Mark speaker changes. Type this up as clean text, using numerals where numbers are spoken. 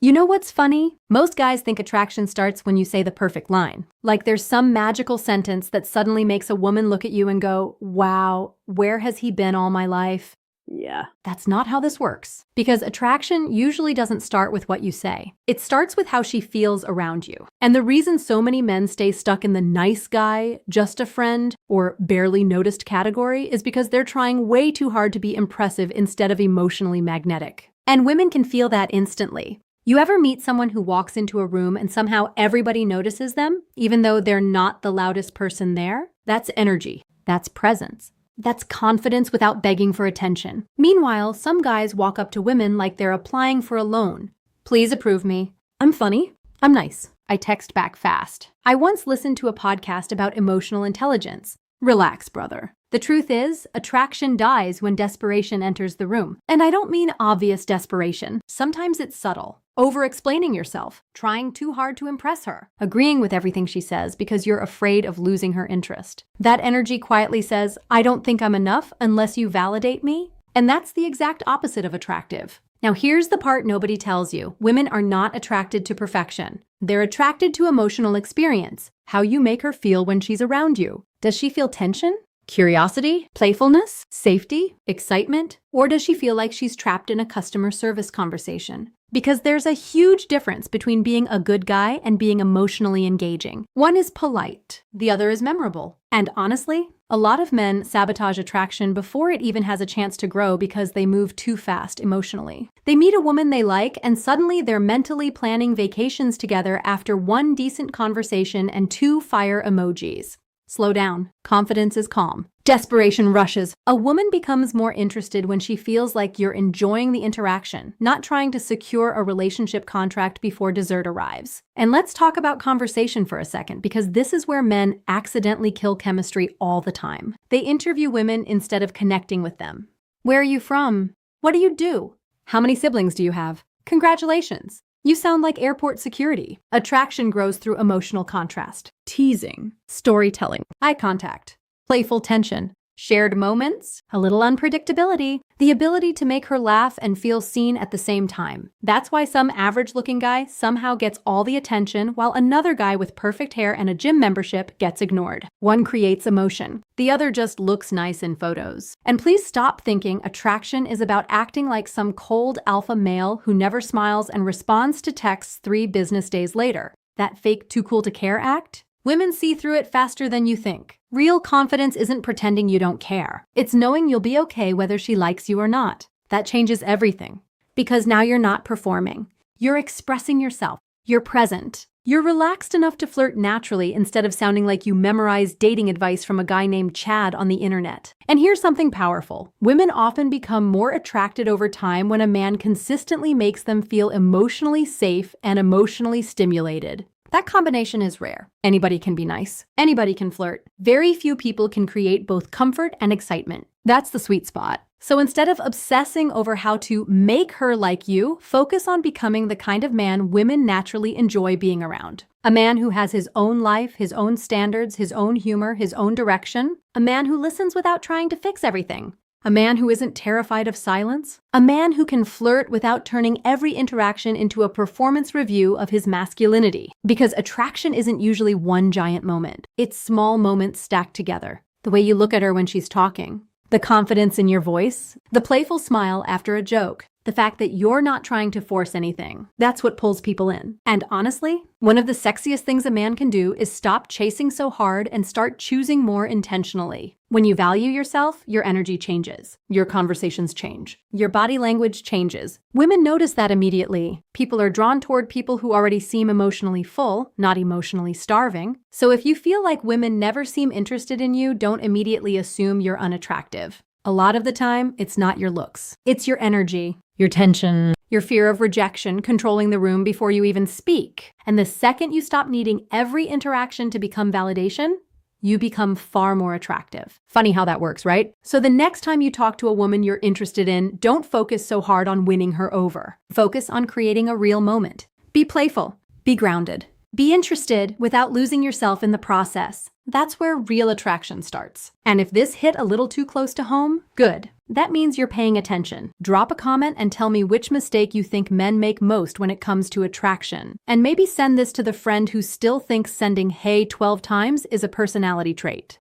Speaker 1: You know what's funny? Most guys think attraction starts when you say the perfect line. Like there's some magical sentence that suddenly makes a woman look at you and go, wow, where has he been all my life?
Speaker 2: Yeah.
Speaker 1: That's not how this works. Because attraction usually doesn't start with what you say. It starts with how she feels around you. And the reason so many men stay stuck in the nice guy, just a friend, or barely noticed category is because they're trying way too hard to be impressive instead of emotionally magnetic. And women can feel that instantly. You ever meet someone who walks into a room and somehow everybody notices them, even though they're not the loudest person there? That's energy. That's presence. That's confidence without begging for attention. Meanwhile, some guys walk up to women like they're applying for a loan. Please approve me. I'm funny. I'm nice. I text back fast. I once listened to a podcast about emotional intelligence. Relax, brother. The truth is, attraction dies when desperation enters the room. And I don't mean obvious desperation. Sometimes it's subtle. Over-explaining yourself, trying too hard to impress her, agreeing with everything she says because you're afraid of losing her interest. That energy quietly says, I don't think I'm enough unless you validate me. And that's the exact opposite of attractive. Now here's the part nobody tells you. Women are not attracted to perfection. They're attracted to emotional experience, how you make her feel when she's around you. Does she feel tension? Curiosity, playfulness, safety, excitement, or does she feel like she's trapped in a customer service conversation? Because there's a huge difference between being a good guy and being emotionally engaging. One is polite, the other is memorable. And honestly, a lot of men sabotage attraction before it even has a chance to grow because they move too fast emotionally. They meet a woman they like and suddenly they're mentally planning vacations together after one decent conversation and 2 fire emojis. Slow down. Confidence is calm. Desperation rushes. A woman becomes more interested when she feels like you're enjoying the interaction, not trying to secure a relationship contract before dessert arrives. And let's talk about conversation for a second, because this is where men accidentally kill chemistry all the time. They interview women instead of connecting with them. Where are you from? What do you do? How many siblings do you have? Congratulations. You sound like airport security. Attraction grows through emotional contrast, teasing, storytelling, eye contact, playful tension, shared moments, a little unpredictability, the ability to make her laugh and feel seen at the same time. That's why some average-looking guy somehow gets all the attention while another guy with perfect hair and a gym membership gets ignored. One creates emotion. The other just looks nice in photos. And please stop thinking attraction is about acting like some cold alpha male who never smiles and responds to texts 3 business days later. That fake too cool to care act? Women see through it faster than you think. Real confidence isn't pretending you don't care. It's knowing you'll be okay whether she likes you or not. That changes everything. Because now you're not performing. You're expressing yourself. You're present. You're relaxed enough to flirt naturally instead of sounding like you memorized dating advice from a guy named Chad on the internet. And here's something powerful. Women often become more attracted over time when a man consistently makes them feel emotionally safe and emotionally stimulated. That combination is rare. Anybody can be nice. Anybody can flirt. Very few people can create both comfort and excitement. That's the sweet spot. So instead of obsessing over how to make her like you, focus on becoming the kind of man women naturally enjoy being around. A man who has his own life, his own standards, his own humor, his own direction. A man who listens without trying to fix everything. A man who isn't terrified of silence. A man who can flirt without turning every interaction into a performance review of his masculinity. Because attraction isn't usually one giant moment. It's small moments stacked together. The way you look at her when she's talking. The confidence in your voice. The playful smile after a joke. The fact that you're not trying to force anything. That's what pulls people in. And honestly, one of the sexiest things a man can do is stop chasing so hard and start choosing more intentionally. When you value yourself, your energy changes. Your conversations change. Your body language changes. Women notice that immediately. People are drawn toward people who already seem emotionally full, not emotionally starving. So if you feel like women never seem interested in you, don't immediately assume you're unattractive. A lot of the time, it's not your looks. It's your energy, your tension, your fear of rejection controlling the room before you even speak. And the second you stop needing every interaction to become validation, you become far more attractive. Funny how that works, right? So the next time you talk to a woman you're interested in, don't focus so hard on winning her over. Focus on creating a real moment. Be playful. Be grounded. Be interested without losing yourself in the process. That's where real attraction starts. And if this hit a little too close to home, good. that means you're paying attention. Drop a comment and tell me which mistake you think men make most when it comes to attraction. And maybe send this to the friend who still thinks sending hey 12 times is a personality trait.